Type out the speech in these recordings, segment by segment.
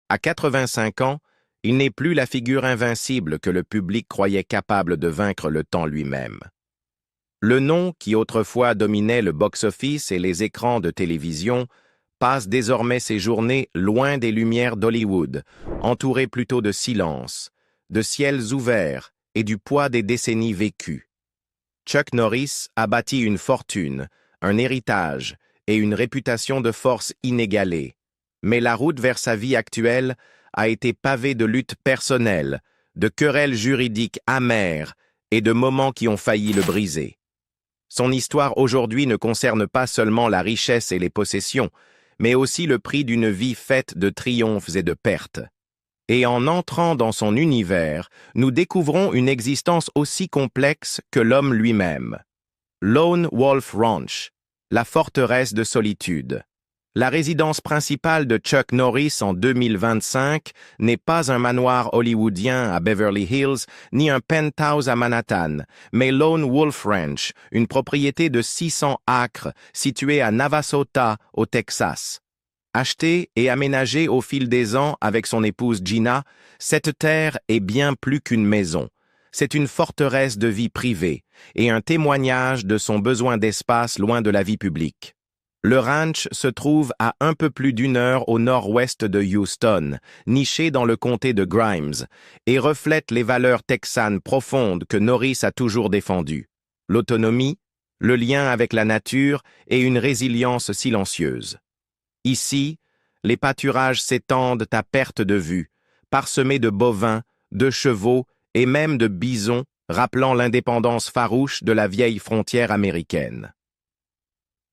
À 85 ans, il n'est plus la figure invincible que le public croyait capable de vaincre le temps lui-même. Le nom, qui autrefois dominait le box-office et les écrans de télévision, passe désormais ses journées loin des lumières d'Hollywood, entouré plutôt de silence, de ciels ouverts et du poids des décennies vécues. Chuck Norris a bâti une fortune, un héritage et une réputation de force inégalée, mais la route vers sa vie actuelle a été pavée de luttes personnelles, de querelles juridiques amères et de moments qui ont failli le briser. Son histoire aujourd'hui ne concerne pas seulement la richesse et les possessions, mais aussi le prix d'une vie faite de triomphes et de pertes. Et en entrant dans son univers, nous découvrons une existence aussi complexe que l'homme lui-même. Lone Wolf Ranch, la forteresse de solitude. La résidence principale de Chuck Norris en 2025 n'est pas un manoir hollywoodien à Beverly Hills, ni un penthouse à Manhattan, mais Lone Wolf Ranch, une propriété de 600 acres située à Navasota, au Texas. Achetée et aménagée au fil des ans avec son épouse Gina, cette terre est bien plus qu'une maison. C'est une forteresse de vie privée et un témoignage de son besoin d'espace loin de la vie publique. Le ranch se trouve à un peu plus d'une heure au nord-ouest de Houston, niché dans le comté de Grimes, et reflète les valeurs texanes profondes que Norris a toujours défendues. L'autonomie, le lien avec la nature et une résilience silencieuse. Ici, les pâturages s'étendent à perte de vue, parsemés de bovins, de chevaux et même de bisons, rappelant l'indépendance farouche de la vieille frontière américaine.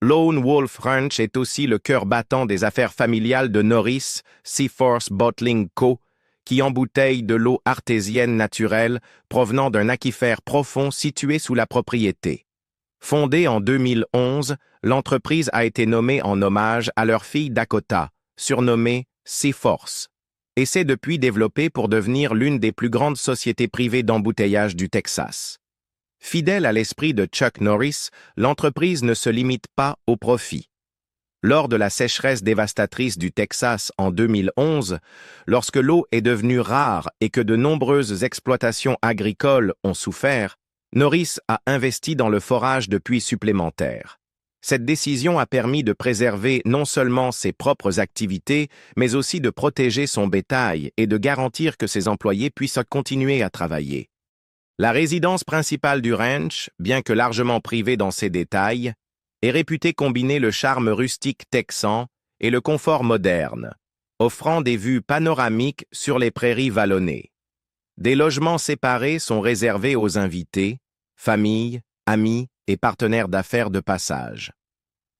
Lone Wolf Ranch est aussi le cœur battant des affaires familiales de Norris Seaforth Bottling Co., qui embouteille de l'eau artésienne naturelle provenant d'un aquifère profond situé sous la propriété. Fondée en 2011, l'entreprise a été nommée en hommage à leur fille Dakota, surnommée Seaforth, et s'est depuis développée pour devenir l'une des plus grandes sociétés privées d'embouteillage du Texas. Fidèle à l'esprit de Chuck Norris, l'entreprise ne se limite pas au profit. Lors de la sécheresse dévastatrice du Texas en 2011, lorsque l'eau est devenue rare et que de nombreuses exploitations agricoles ont souffert, Norris a investi dans le forage de puits supplémentaires. Cette décision a permis de préserver non seulement ses propres activités, mais aussi de protéger son bétail et de garantir que ses employés puissent continuer à travailler. La résidence principale du ranch, bien que largement privée dans ses détails, est réputée combiner le charme rustique texan et le confort moderne, offrant des vues panoramiques sur les prairies vallonnées. Des logements séparés sont réservés aux invités, familles, amis et partenaires d'affaires de passage.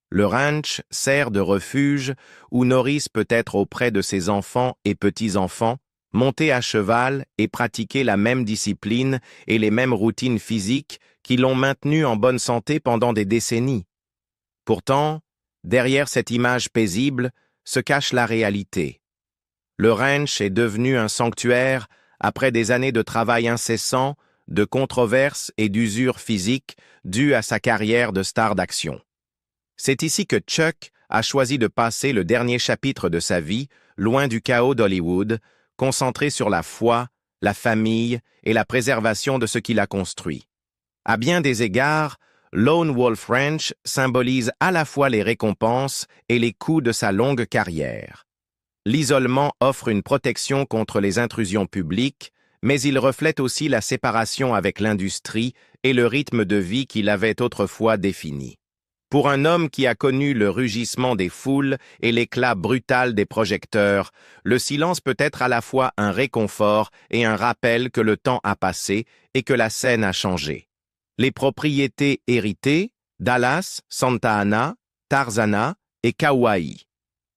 Le ranch sert de refuge où Norris peut être auprès de ses enfants et petits-enfants, monter à cheval et pratiquer la même discipline et les mêmes routines physiques qui l'ont maintenu en bonne santé pendant des décennies. Pourtant, derrière cette image paisible se cache la réalité. Le ranch est devenu un sanctuaire après des années de travail incessant, de controverses et d'usure physique dues à sa carrière de star d'action. C'est ici que Chuck a choisi de passer le dernier chapitre de sa vie, loin du chaos d'Hollywood, concentré sur la foi, la famille et la préservation de ce qu'il a construit. À bien des égards, Lone Wolf Ranch symbolise à la fois les récompenses et les coûts de sa longue carrière. L'isolement offre une protection contre les intrusions publiques, mais il reflète aussi la séparation avec l'industrie et le rythme de vie qu'il avait autrefois défini. Pour un homme qui a connu le rugissement des foules et l'éclat brutal des projecteurs, le silence peut être à la fois un réconfort et un rappel que le temps a passé et que la scène a changé. Les propriétés héritées, Dallas, Santa Ana, Tarzana et Kauai.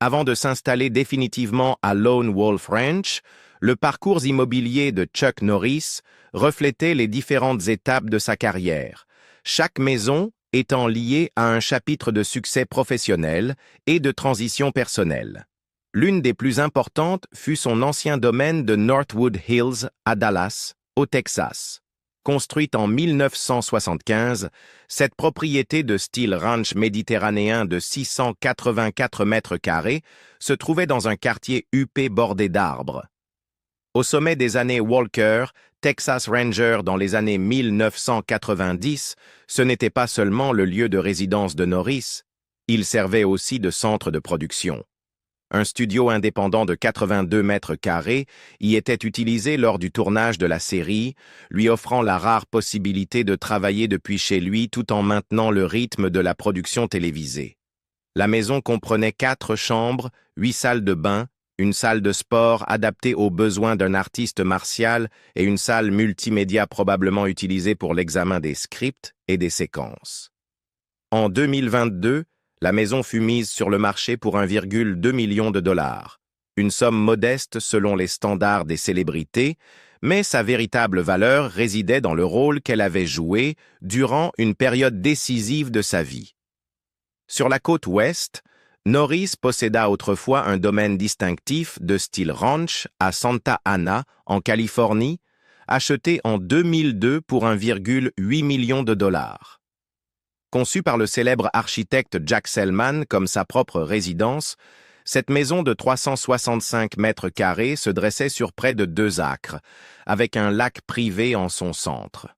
Avant de s'installer définitivement à Lone Wolf Ranch, le parcours immobilier de Chuck Norris reflétait les différentes étapes de sa carrière. Chaque maison étant liée à un chapitre de succès professionnel et de transition personnelle. L'une des plus importantes fut son ancien domaine de Northwood Hills à Dallas, au Texas. Construite en 1975, cette propriété de style ranch méditerranéen de 684 mètres carrés se trouvait dans un quartier huppé bordé d'arbres. Au sommet des années Walker, Texas Ranger dans les années 1990, ce n'était pas seulement le lieu de résidence de Norris, il servait aussi de centre de production. Un studio indépendant de 82 mètres carrés y était utilisé lors du tournage de la série, lui offrant la rare possibilité de travailler depuis chez lui tout en maintenant le rythme de la production télévisée. La maison comprenait 4 chambres, 8 salles de bain, une salle de sport adaptée aux besoins d'un artiste martial et une salle multimédia probablement utilisée pour l'examen des scripts et des séquences. En 2022, la maison fut mise sur le marché pour 1,2 million de dollars, une somme modeste selon les standards des célébrités, mais sa véritable valeur résidait dans le rôle qu'elle avait joué durant une période décisive de sa vie. Sur la côte ouest, Norris posséda autrefois un domaine distinctif de style ranch à Santa Ana, en Californie, acheté en 2002 pour 1,8 million de dollars. Conçue par le célèbre architecte Jack Selman comme sa propre résidence, cette maison de 365 mètres carrés se dressait sur près de 2 acres, avec un lac privé en son centre.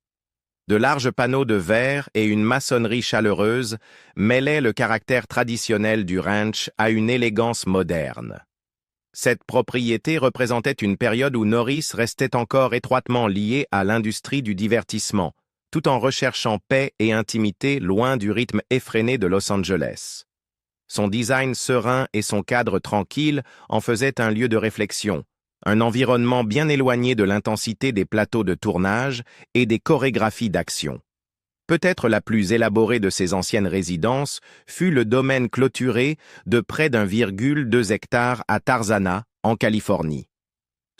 De larges panneaux de verre et une maçonnerie chaleureuse mêlaient le caractère traditionnel du ranch à une élégance moderne. Cette propriété représentait une période où Norris restait encore étroitement lié à l'industrie du divertissement, tout en recherchant paix et intimité loin du rythme effréné de Los Angeles. Son design serein et son cadre tranquille en faisaient un lieu de réflexion, un environnement bien éloigné de l'intensité des plateaux de tournage et des chorégraphies d'action. Peut-être la plus élaborée de ces anciennes résidences fut le domaine clôturé de près d'1,2 hectare à Tarzana, en Californie.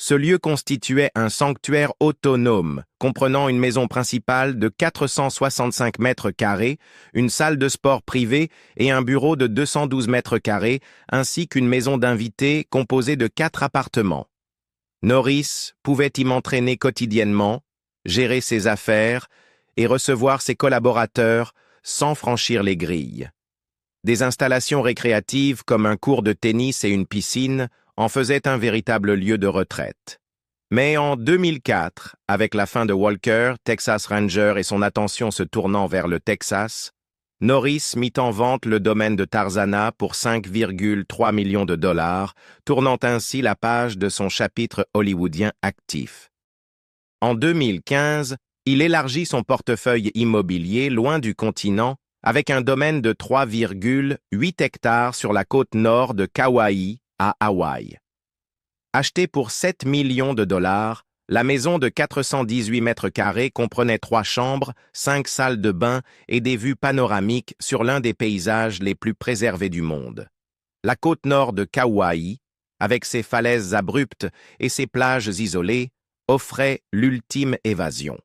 Ce lieu constituait un sanctuaire autonome, comprenant une maison principale de 465 mètres carrés, une salle de sport privée et un bureau de 212 mètres carrés, ainsi qu'une maison d'invités composée de 4 appartements. Norris pouvait y m'entraîner quotidiennement, gérer ses affaires et recevoir ses collaborateurs sans franchir les grilles. Des installations récréatives comme un court de tennis et une piscine en faisaient un véritable lieu de retraite. Mais en 2004, avec la fin de Walker, Texas Ranger et son attention se tournant vers le Texas, Norris mit en vente le domaine de Tarzana pour 5,3 millions de dollars, tournant ainsi la page de son chapitre hollywoodien actif. En 2015, il élargit son portefeuille immobilier loin du continent avec un domaine de 3,8 hectares sur la côte nord de Kauai, à Hawaï. Achetée pour 7 millions de dollars, la maison de 418 mètres carrés comprenait 3 chambres, 5 salles de bain et des vues panoramiques sur l'un des paysages les plus préservés du monde. La côte nord de Kauai, avec ses falaises abruptes et ses plages isolées, offrait l'ultime évasion.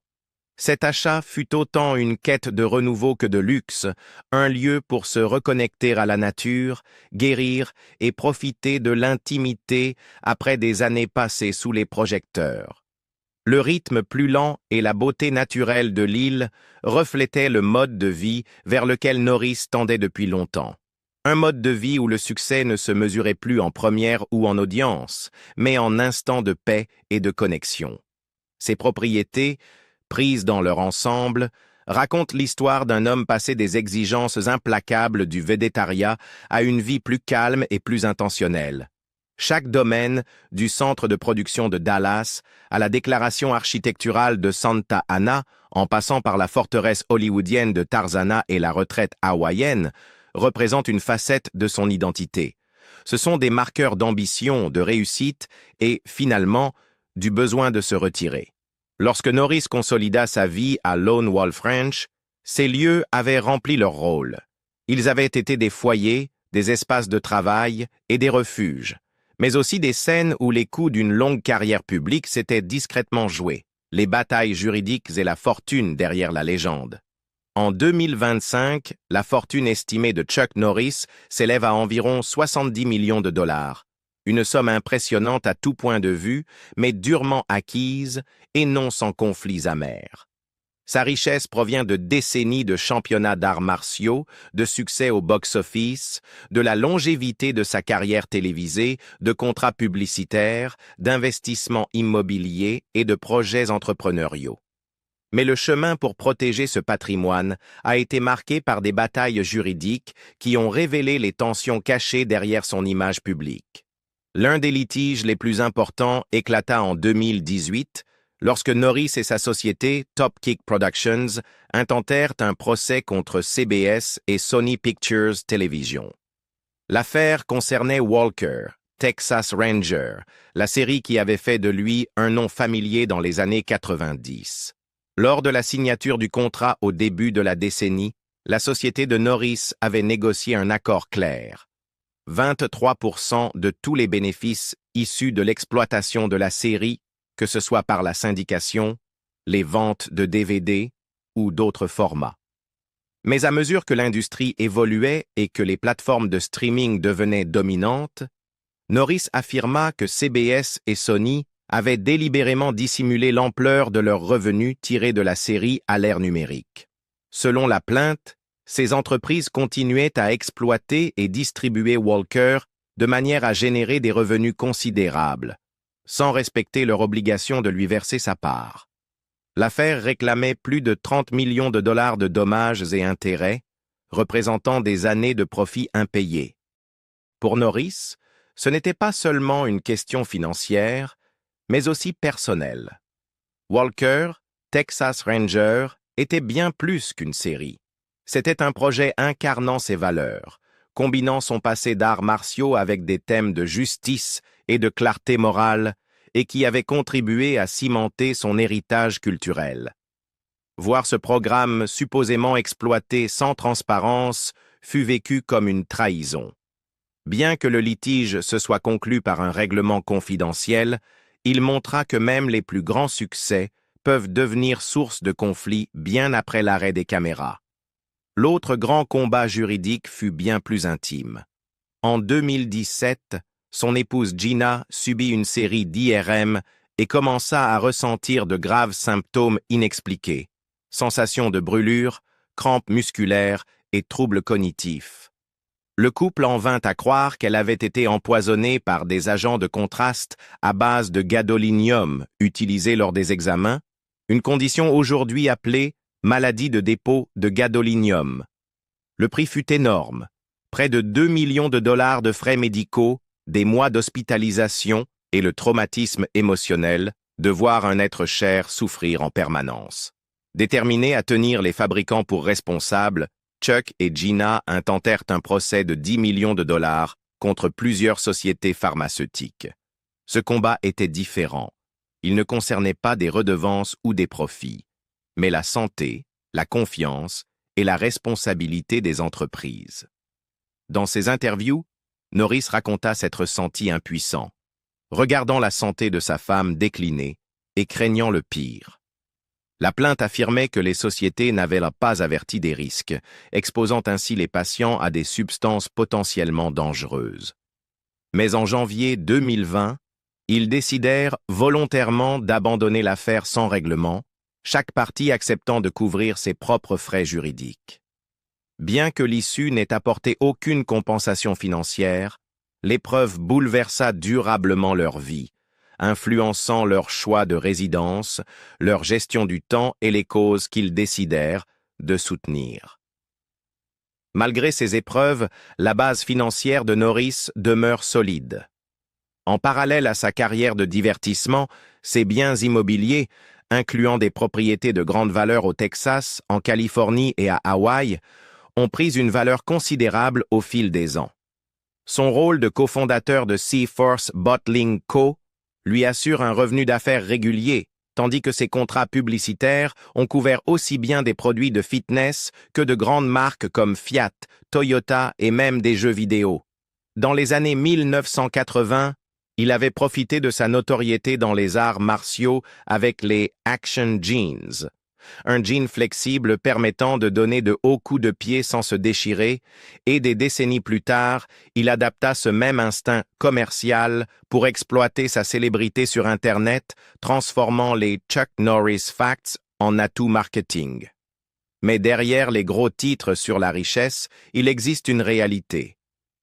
Cet achat fut autant une quête de renouveau que de luxe, un lieu pour se reconnecter à la nature, guérir et profiter de l'intimité après des années passées sous les projecteurs. Le rythme plus lent et la beauté naturelle de l'île reflétaient le mode de vie vers lequel Norris tendait depuis longtemps. Un mode de vie où le succès ne se mesurait plus en première ou en audience, mais en instants de paix et de connexion. Ces propriétés, prises dans leur ensemble, racontent l'histoire d'un homme passé des exigences implacables du végétariat à une vie plus calme et plus intentionnelle. Chaque domaine, du centre de production de Dallas à la déclaration architecturale de Santa Ana, en passant par la forteresse hollywoodienne de Tarzana et la retraite hawaïenne, représente une facette de son identité. Ce sont des marqueurs d'ambition, de réussite et, finalement, du besoin de se retirer. Lorsque Norris consolida sa vie à Lone Wolf Ranch, ces lieux avaient rempli leur rôle. Ils avaient été des foyers, des espaces de travail et des refuges, mais aussi des scènes où les coups d'une longue carrière publique s'étaient discrètement joués, les batailles juridiques et la fortune derrière la légende. En 2025, la fortune estimée de Chuck Norris s'élève à environ 70 millions de dollars. Une somme impressionnante à tout point de vue, mais durement acquise et non sans conflits amers. Sa richesse provient de décennies de championnats d'arts martiaux, de succès au box-office, de la longévité de sa carrière télévisée, de contrats publicitaires, d'investissements immobiliers et de projets entrepreneuriaux. Mais le chemin pour protéger ce patrimoine a été marqué par des batailles juridiques qui ont révélé les tensions cachées derrière son image publique. L'un des litiges les plus importants éclata en 2018, lorsque Norris et sa société, Top Kick Productions, intentèrent un procès contre CBS et Sony Pictures Television. L'affaire concernait Walker, Texas Ranger, la série qui avait fait de lui un nom familier dans les années 90. Lors de la signature du contrat au début de la décennie, la société de Norris avait négocié un accord clair. 23% de tous les bénéfices issus de l'exploitation de la série, que ce soit par la syndication, les ventes de DVD ou d'autres formats. Mais à mesure que l'industrie évoluait et que les plateformes de streaming devenaient dominantes, Norris affirma que CBS et Sony avaient délibérément dissimulé l'ampleur de leurs revenus tirés de la série à l'ère numérique. Selon la plainte, ces entreprises continuaient à exploiter et distribuer Walker de manière à générer des revenus considérables, sans respecter leur obligation de lui verser sa part. L'affaire réclamait plus de 30 millions de dollars de dommages et intérêts, représentant des années de profits impayés. Pour Norris, ce n'était pas seulement une question financière, mais aussi personnelle. Walker, Texas Ranger, était bien plus qu'une série. C'était un projet incarnant ses valeurs, combinant son passé d'arts martiaux avec des thèmes de justice et de clarté morale, et qui avait contribué à cimenter son héritage culturel. Voir ce programme supposément exploité sans transparence fut vécu comme une trahison. Bien que le litige se soit conclu par un règlement confidentiel, il montra que même les plus grands succès peuvent devenir source de conflits bien après l'arrêt des caméras. L'autre grand combat juridique fut bien plus intime. En 2017, son épouse Gina subit une série d'IRM et commença à ressentir de graves symptômes inexpliqués, sensations de brûlure, crampes musculaires et troubles cognitifs. Le couple en vint à croire qu'elle avait été empoisonnée par des agents de contraste à base de gadolinium utilisés lors des examens, une condition aujourd'hui appelée maladie de dépôt de gadolinium. Le prix fut énorme, près de 2 millions de dollars de frais médicaux, des mois d'hospitalisation et le traumatisme émotionnel de voir un être cher souffrir en permanence. Déterminés à tenir les fabricants pour responsables, Chuck et Gina intentèrent un procès de 10 millions de dollars contre plusieurs sociétés pharmaceutiques. Ce combat était différent. Il ne concernait pas des redevances ou des profits, mais la santé, la confiance et la responsabilité des entreprises. Dans ses interviews, Norris raconta s'être senti impuissant, regardant la santé de sa femme décliner et craignant le pire. La plainte affirmait que les sociétés n'avaient pas averti des risques, exposant ainsi les patients à des substances potentiellement dangereuses. Mais en janvier 2020, ils décidèrent volontairement d'abandonner l'affaire sans règlement, chaque partie acceptant de couvrir ses propres frais juridiques. Bien que l'issue n'ait apporté aucune compensation financière, l'épreuve bouleversa durablement leur vie, influençant leur choix de résidence, leur gestion du temps et les causes qu'ils décidèrent de soutenir. Malgré ces épreuves, la base financière de Norris demeure solide. En parallèle à sa carrière de divertissement, ses biens immobiliers, incluant des propriétés de grande valeur au Texas, en Californie et à Hawaï, ont pris une valeur considérable au fil des ans. Son rôle de cofondateur de Seaforth Bottling Co. lui assure un revenu d'affaires régulier, tandis que ses contrats publicitaires ont couvert aussi bien des produits de fitness que de grandes marques comme Fiat, Toyota et même des jeux vidéo. Dans les années 1980, il avait profité de sa notoriété dans les arts martiaux avec les Action Jeans, un jean flexible permettant de donner de hauts coups de pied sans se déchirer, et des décennies plus tard, il adapta ce même instinct commercial pour exploiter sa célébrité sur Internet, transformant les Chuck Norris Facts en atout marketing. Mais derrière les gros titres sur la richesse, il existe une réalité.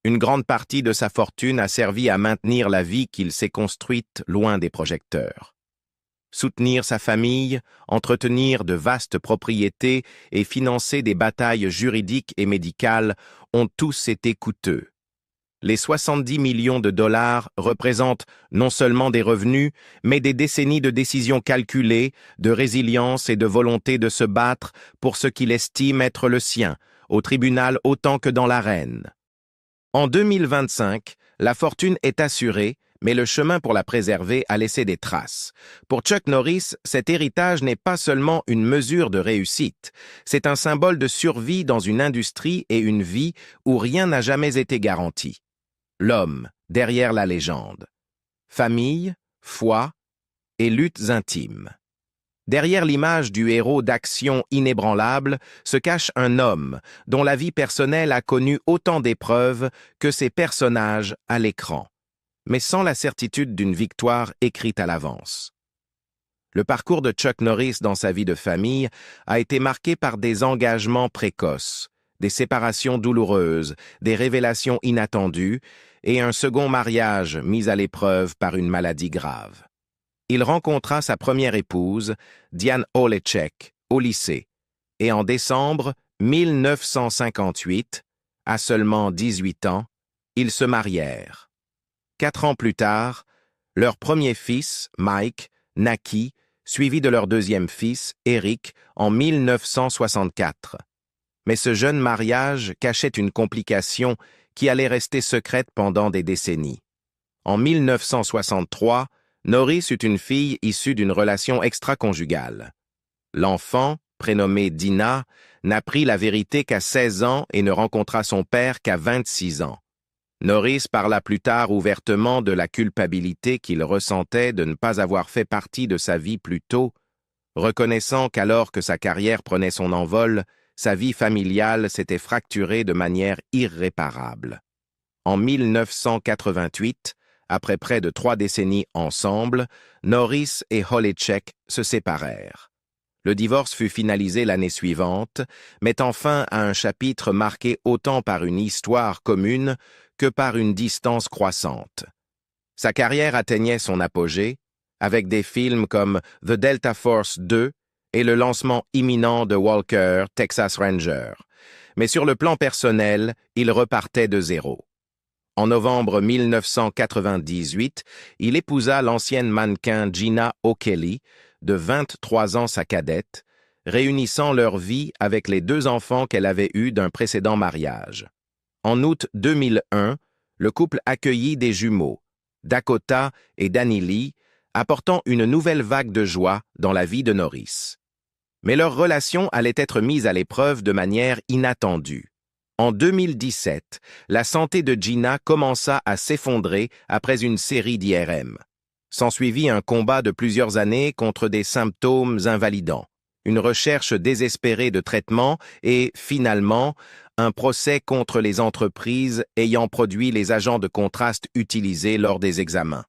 Une grande partie de sa fortune a servi à maintenir la vie qu'il s'est construite loin des projecteurs. Soutenir sa famille, entretenir de vastes propriétés et financer des batailles juridiques et médicales ont tous été coûteux. Les 70 millions de dollars représentent non seulement des revenus, mais des décennies de décisions calculées, de résilience et de volonté de se battre pour ce qu'il estime être le sien, au tribunal autant que dans l'arène. En 2025, la fortune est assurée, mais le chemin pour la préserver a laissé des traces. Pour Chuck Norris, cet héritage n'est pas seulement une mesure de réussite, c'est un symbole de survie dans une industrie et une vie où rien n'a jamais été garanti. L'homme derrière la légende. Famille, foi et luttes intimes. Derrière l'image du héros d'action inébranlable se cache un homme dont la vie personnelle a connu autant d'épreuves que ses personnages à l'écran, mais sans la certitude d'une victoire écrite à l'avance. Le parcours de Chuck Norris dans sa vie de famille a été marqué par des engagements précoces, des séparations douloureuses, des révélations inattendues et un second mariage mis à l'épreuve par une maladie grave. Il rencontra sa première épouse, Diane Holeček, au lycée, et en décembre 1958, à seulement 18 ans, ils se marièrent. 4 ans plus tard, leur premier fils, Mike, naquit, suivi de leur deuxième fils, Eric, en 1964. Mais ce jeune mariage cachait une complication qui allait rester secrète pendant des décennies. En 1963, Norris eut une fille issue d'une relation extra-conjugale. L'enfant, prénommée Dina, n'apprit la vérité qu'à 16 ans et ne rencontra son père qu'à 26 ans. Norris parla plus tard ouvertement de la culpabilité qu'il ressentait de ne pas avoir fait partie de sa vie plus tôt, reconnaissant qu'alors que sa carrière prenait son envol, sa vie familiale s'était fracturée de manière irréparable. En 1988, après près de 3 décennies ensemble, Norris et Holeček se séparèrent. Le divorce fut finalisé l'année suivante, mettant fin à un chapitre marqué autant par une histoire commune que par une distance croissante. Sa carrière atteignait son apogée, avec des films comme The Delta Force 2 et le lancement imminent de Walker, Texas Ranger. Mais sur le plan personnel, il repartait de zéro. En novembre 1998, il épousa l'ancienne mannequin Gina O'Kelly, de 23 ans sa cadette, réunissant leur vie avec les 2 enfants qu'elle avait eus d'un précédent mariage. En août 2001, le couple accueillit des jumeaux, Dakota et Danny Lee, apportant une nouvelle vague de joie dans la vie de Norris. Mais leur relation allait être mise à l'épreuve de manière inattendue. En 2017, la santé de Gina commença à s'effondrer après une série d'IRM. S'ensuivit un combat de plusieurs années contre des symptômes invalidants, une recherche désespérée de traitement et, finalement, un procès contre les entreprises ayant produit les agents de contraste utilisés lors des examens.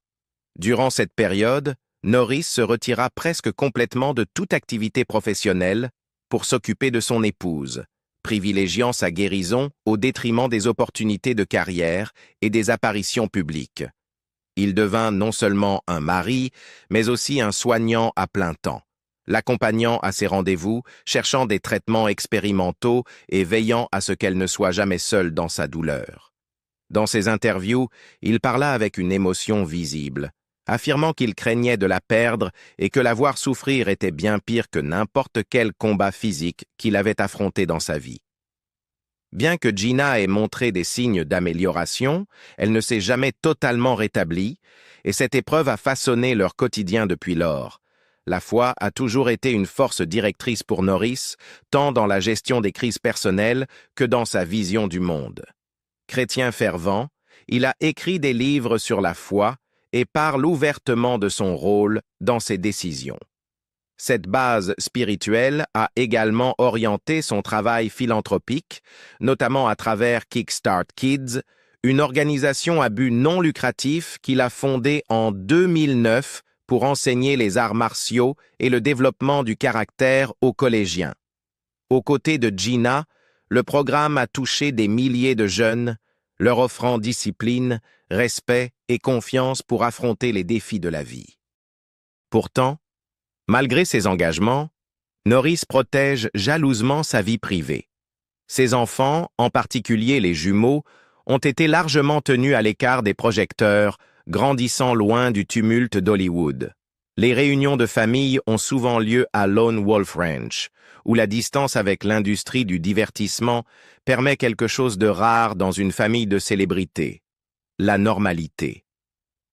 Durant cette période, Norris se retira presque complètement de toute activité professionnelle pour s'occuper de son épouse, privilégiant sa guérison au détriment des opportunités de carrière et des apparitions publiques. Il devint non seulement un mari, mais aussi un soignant à plein temps, l'accompagnant à ses rendez-vous, cherchant des traitements expérimentaux et veillant à ce qu'elle ne soit jamais seule dans sa douleur. Dans ses interviews, il parla avec une émotion visible, affirmant qu'il craignait de la perdre et que la voir souffrir était bien pire que n'importe quel combat physique qu'il avait affronté dans sa vie. Bien que Gina ait montré des signes d'amélioration, elle ne s'est jamais totalement rétablie, et cette épreuve a façonné leur quotidien depuis lors. La foi a toujours été une force directrice pour Norris, tant dans la gestion des crises personnelles que dans sa vision du monde. Chrétien fervent, il a écrit des livres sur la foi et parle ouvertement de son rôle dans ses décisions. Cette base spirituelle a également orienté son travail philanthropique, notamment à travers Kickstart Kids, une organisation à but non lucratif qu'il a fondée en 2009 pour pour enseigner les arts martiaux et le développement du caractère aux collégiens. Aux côtés de Gina, le programme a touché des milliers de jeunes, leur offrant discipline, respect et confiance pour affronter les défis de la vie. Pourtant, malgré ses engagements, Norris protège jalousement sa vie privée. Ses enfants, en particulier les jumeaux, ont été largement tenus à l'écart des projecteurs, grandissant loin du tumulte d'Hollywood. Les réunions de famille ont souvent lieu à Lone Wolf Ranch, où la distance avec l'industrie du divertissement permet quelque chose de rare dans une famille de célébrités: la normalité.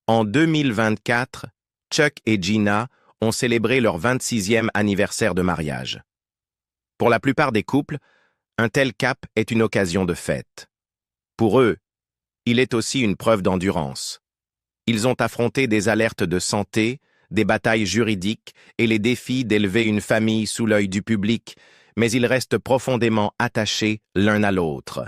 En 2024, Chuck et Gina ont célébré leur 26e anniversaire de mariage. Pour la plupart des couples, un tel cap est une occasion de fête. Pour eux, il est aussi une preuve d'endurance. Ils ont affronté des alertes de santé, des batailles juridiques et les défis d'élever une famille sous l'œil du public, mais ils restent profondément attachés l'un à l'autre.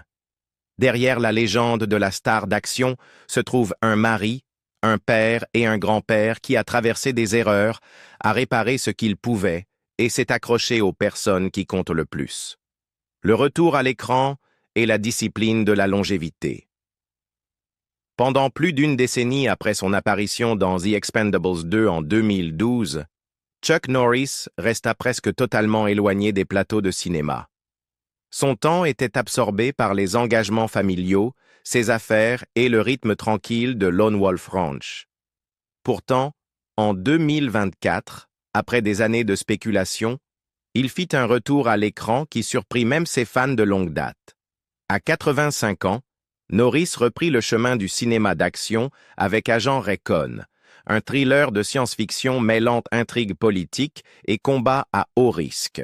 Derrière la légende de la star d'action se trouve un mari, un père et un grand-père qui a traversé des erreurs, a réparé ce qu'il pouvait et s'est accroché aux personnes qui comptent le plus. Le retour à l'écran et la discipline de la longévité. Pendant plus d'une décennie après son apparition dans The Expendables 2 en 2012, Chuck Norris resta presque totalement éloigné des plateaux de cinéma. Son temps était absorbé par les engagements familiaux, ses affaires et le rythme tranquille de Lone Wolf Ranch. Pourtant, en 2024, après des années de spéculation, il fit un retour à l'écran qui surprit même ses fans de longue date. À 85 ans, Norris reprit le chemin du cinéma d'action avec Agent Recon, un thriller de science-fiction mêlant intrigue politique et combat à haut risque.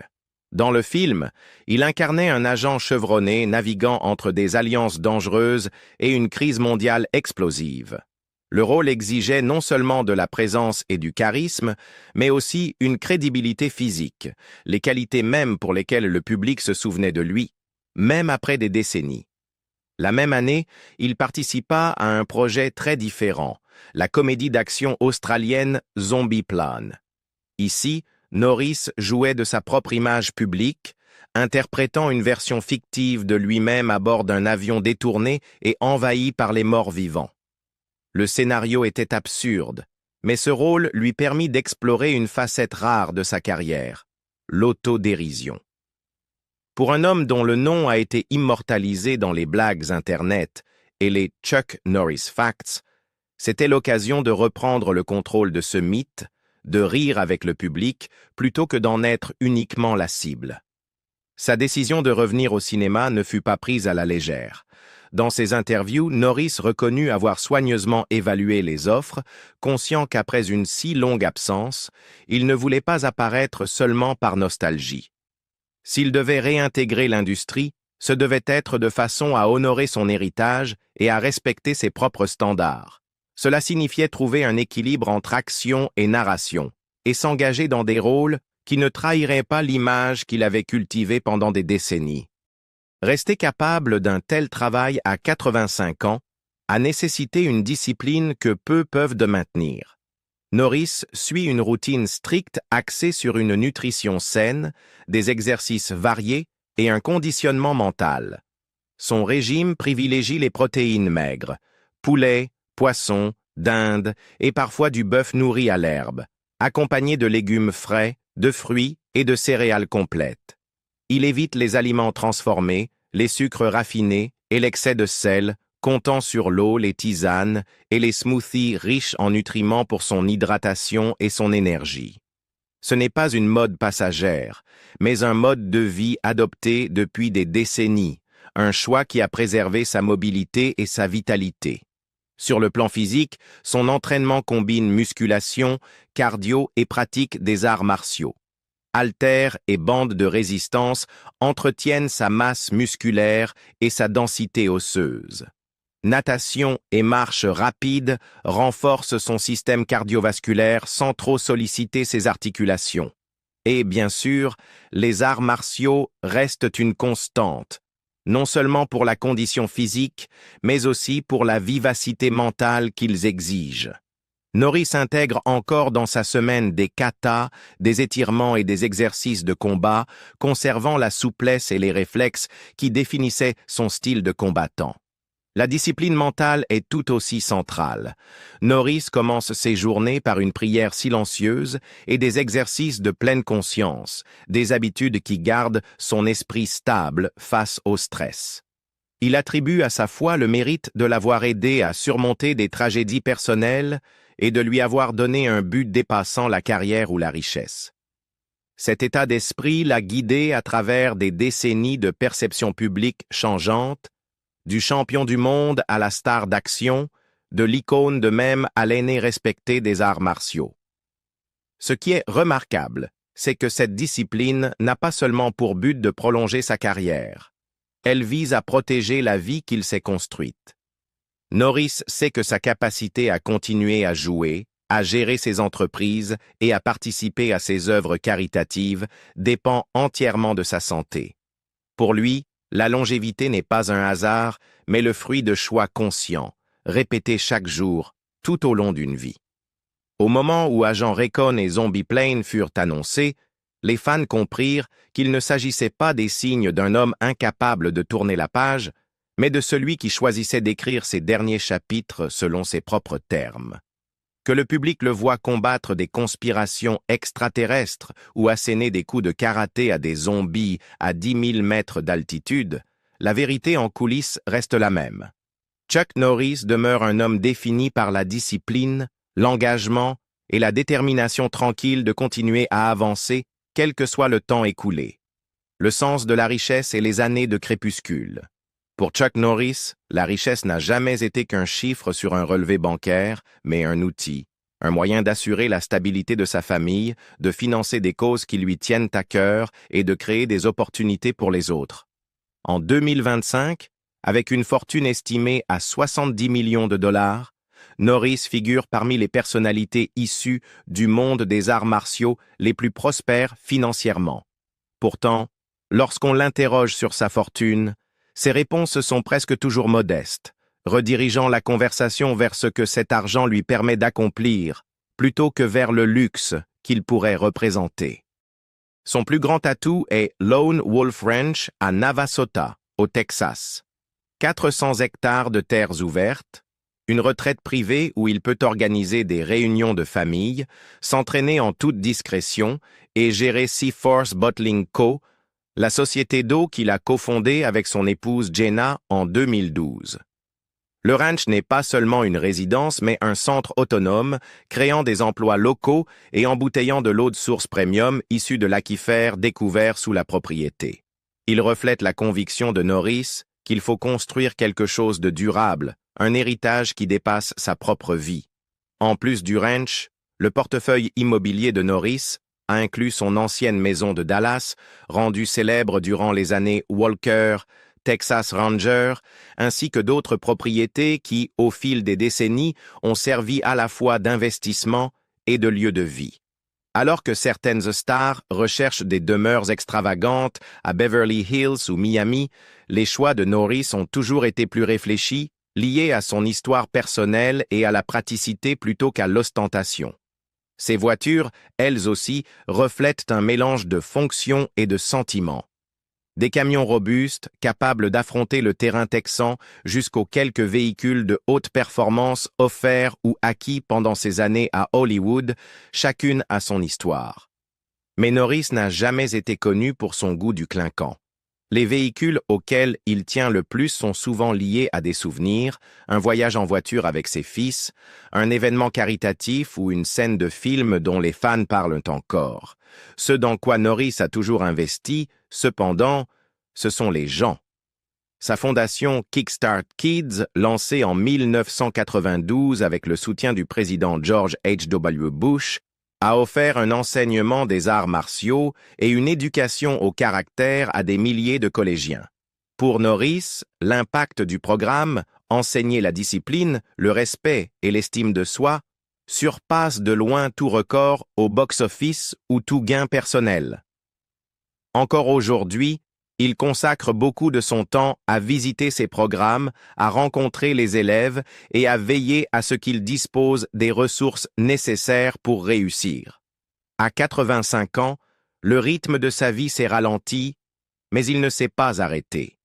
Dans le film, il incarnait un agent chevronné naviguant entre des alliances dangereuses et une crise mondiale explosive. Le rôle exigeait non seulement de la présence et du charisme, mais aussi une crédibilité physique, les qualités mêmes pour lesquelles le public se souvenait de lui, même après des décennies. La même année, il participa à un projet très différent, la comédie d'action australienne Zombie-Plan. Ici, Norris jouait de sa propre image publique, interprétant une version fictive de lui-même à bord d'un avion détourné et envahi par les morts vivants. Le scénario était absurde, mais ce rôle lui permit d'explorer une facette rare de sa carrière, l'autodérision. Pour un homme dont le nom a été immortalisé dans les blagues Internet et les Chuck Norris Facts, c'était l'occasion de reprendre le contrôle de ce mythe, de rire avec le public plutôt que d'en être uniquement la cible. Sa décision de revenir au cinéma ne fut pas prise à la légère. Dans ses interviews, Norris reconnut avoir soigneusement évalué les offres, conscient qu'après une si longue absence, il ne voulait pas apparaître seulement par nostalgie. S'il devait réintégrer l'industrie, ce devait être de façon à honorer son héritage et à respecter ses propres standards. Cela signifiait trouver un équilibre entre action et narration, et s'engager dans des rôles qui ne trahiraient pas l'image qu'il avait cultivée pendant des décennies. Rester capable d'un tel travail à 85 ans a nécessité une discipline que peu peuvent de maintenir. Norris suit une routine stricte axée sur une nutrition saine, des exercices variés et un conditionnement mental. Son régime privilégie les protéines maigres, poulet, poisson, dinde et parfois du bœuf nourri à l'herbe, accompagné de légumes frais, de fruits et de céréales complètes. Il évite les aliments transformés, les sucres raffinés et l'excès de sel, comptant sur l'eau, les tisanes et les smoothies riches en nutriments pour son hydratation et son énergie. Ce n'est pas une mode passagère, mais un mode de vie adopté depuis des décennies, un choix qui a préservé sa mobilité et sa vitalité. Sur le plan physique, son entraînement combine musculation, cardio et pratique des arts martiaux. Haltères et bandes de résistance entretiennent sa masse musculaire et sa densité osseuse. Natation et marche rapide renforcent son système cardiovasculaire sans trop solliciter ses articulations. Et bien sûr, les arts martiaux restent une constante, non seulement pour la condition physique, mais aussi pour la vivacité mentale qu'ils exigent. Norris intègre encore dans sa semaine des katas, des étirements et des exercices de combat, conservant la souplesse et les réflexes qui définissaient son style de combattant. La discipline mentale est tout aussi centrale. Norris commence ses journées par une prière silencieuse et des exercices de pleine conscience, des habitudes qui gardent son esprit stable face au stress. Il attribue à sa foi le mérite de l'avoir aidé à surmonter des tragédies personnelles et de lui avoir donné un but dépassant la carrière ou la richesse. Cet état d'esprit l'a guidé à travers des décennies de perception publique changeante, du champion du monde à la star d'action, de l'icône de même à l'aîné respecté des arts martiaux. Ce qui est remarquable, c'est que cette discipline n'a pas seulement pour but de prolonger sa carrière. Elle vise à protéger la vie qu'il s'est construite. Norris sait que sa capacité à continuer à jouer, à gérer ses entreprises et à participer à ses œuvres caritatives dépend entièrement de sa santé. Pour lui, la longévité n'est pas un hasard, mais le fruit de choix conscients, répétés chaque jour, tout au long d'une vie. Au moment où Agent Recon et Zombie Plane furent annoncés, les fans comprirent qu'il ne s'agissait pas des signes d'un homme incapable de tourner la page, mais de celui qui choisissait d'écrire ses derniers chapitres selon ses propres termes. Que le public le voie combattre des conspirations extraterrestres ou asséner des coups de karaté à des zombies à 10 000 mètres d'altitude, la vérité en coulisses reste la même. Chuck Norris demeure un homme défini par la discipline, l'engagement et la détermination tranquille de continuer à avancer, quel que soit le temps écoulé. Le sens de la richesse et les années de crépuscule. Pour Chuck Norris, la richesse n'a jamais été qu'un chiffre sur un relevé bancaire, mais un outil, un moyen d'assurer la stabilité de sa famille, de financer des causes qui lui tiennent à cœur et de créer des opportunités pour les autres. En 2025, avec une fortune estimée à 70 millions de dollars, Norris figure parmi les personnalités issues du monde des arts martiaux les plus prospères financièrement. Pourtant, lorsqu'on l'interroge sur sa fortune, ses réponses sont presque toujours modestes, redirigeant la conversation vers ce que cet argent lui permet d'accomplir, plutôt que vers le luxe qu'il pourrait représenter. Son plus grand atout est Lone Wolf Ranch à Navasota, au Texas. 400 hectares de terres ouvertes, une retraite privée où il peut organiser des réunions de famille, s'entraîner en toute discrétion et gérer Seaforth Bottling Co., la société d'eau qu'il a cofondée avec son épouse Jenna en 2012. Le ranch n'est pas seulement une résidence, mais un centre autonome, créant des emplois locaux et embouteillant de l'eau de source premium issue de l'aquifère découvert sous la propriété. Il reflète la conviction de Norris qu'il faut construire quelque chose de durable, un héritage qui dépasse sa propre vie. En plus du ranch, le portefeuille immobilier de Norris a inclus son ancienne maison de Dallas, rendue célèbre durant les années Walker, Texas Ranger, ainsi que d'autres propriétés qui, au fil des décennies, ont servi à la fois d'investissement et de lieu de vie. Alors que certaines stars recherchent des demeures extravagantes à Beverly Hills ou Miami, les choix de Norris ont toujours été plus réfléchis, liés à son histoire personnelle et à la praticité plutôt qu'à l'ostentation. Ces voitures, elles aussi, reflètent un mélange de fonction et de sentiment. Des camions robustes, capables d'affronter le terrain texan, jusqu'aux quelques véhicules de haute performance offerts ou acquis pendant ses années à Hollywood, chacune a son histoire. Mais Norris n'a jamais été connu pour son goût du clinquant. Les véhicules auxquels il tient le plus sont souvent liés à des souvenirs, un voyage en voiture avec ses fils, un événement caritatif ou une scène de film dont les fans parlent encore. Ce dans quoi Norris a toujours investi, cependant, ce sont les gens. Sa fondation Kickstart Kids, lancée en 1992 avec le soutien du président George H.W. Bush, a offert un enseignement des arts martiaux et une éducation au caractère à des milliers de collégiens. Pour Norris, l'impact du programme, enseigner la discipline, le respect et l'estime de soi, surpasse de loin tout record au box-office ou tout gain personnel. Encore aujourd'hui, Il consacre beaucoup de son temps à visiter ses programmes, à rencontrer les élèves et à veiller à ce qu'ils disposent des ressources nécessaires pour réussir. À 85 ans, le rythme de sa vie s'est ralenti, mais il ne s'est pas arrêté.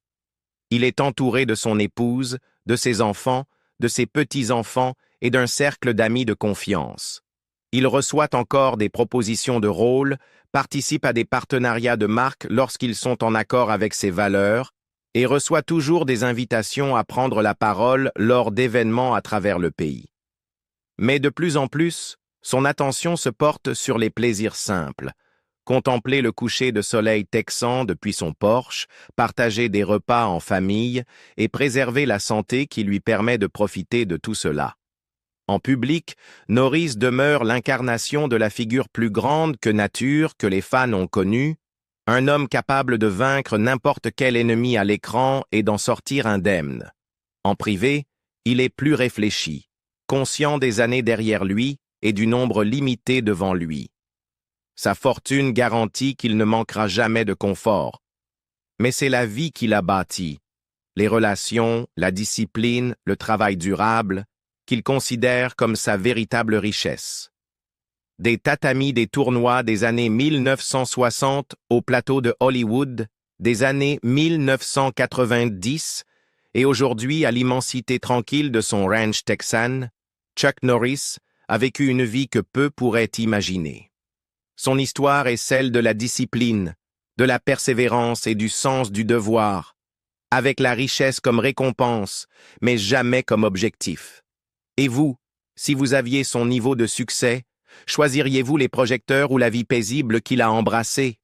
Il est entouré de son épouse, de ses enfants, de ses petits-enfants et d'un cercle d'amis de confiance. Il reçoit encore des propositions de rôle, participe à des partenariats de marque lorsqu'ils sont en accord avec ses valeurs et reçoit toujours des invitations à prendre la parole lors d'événements à travers le pays. Mais de plus en plus, son attention se porte sur les plaisirs simples. Contempler le coucher de soleil texan depuis son porche, partager des repas en famille et préserver la santé qui lui permet de profiter de tout cela. En public, Norris demeure l'incarnation de la figure plus grande que nature que les fans ont connue, un homme capable de vaincre n'importe quel ennemi à l'écran et d'en sortir indemne. En privé, il est plus réfléchi, conscient des années derrière lui et du nombre limité devant lui. Sa fortune garantit qu'il ne manquera jamais de confort. Mais c'est la vie qu'il a bâtie, les relations, la discipline, le travail durable, qu'il considère comme sa véritable richesse. Des tatamis des tournois des années 1960 au plateau de Hollywood, des années 1990, et aujourd'hui à l'immensité tranquille de son ranch texan, Chuck Norris a vécu une vie que peu pourraient imaginer. Son histoire est celle de la discipline, de la persévérance et du sens du devoir, avec la richesse comme récompense, mais jamais comme objectif. Et vous, si vous aviez son niveau de succès, choisiriez-vous les projecteurs ou la vie paisible qu'il a embrassée?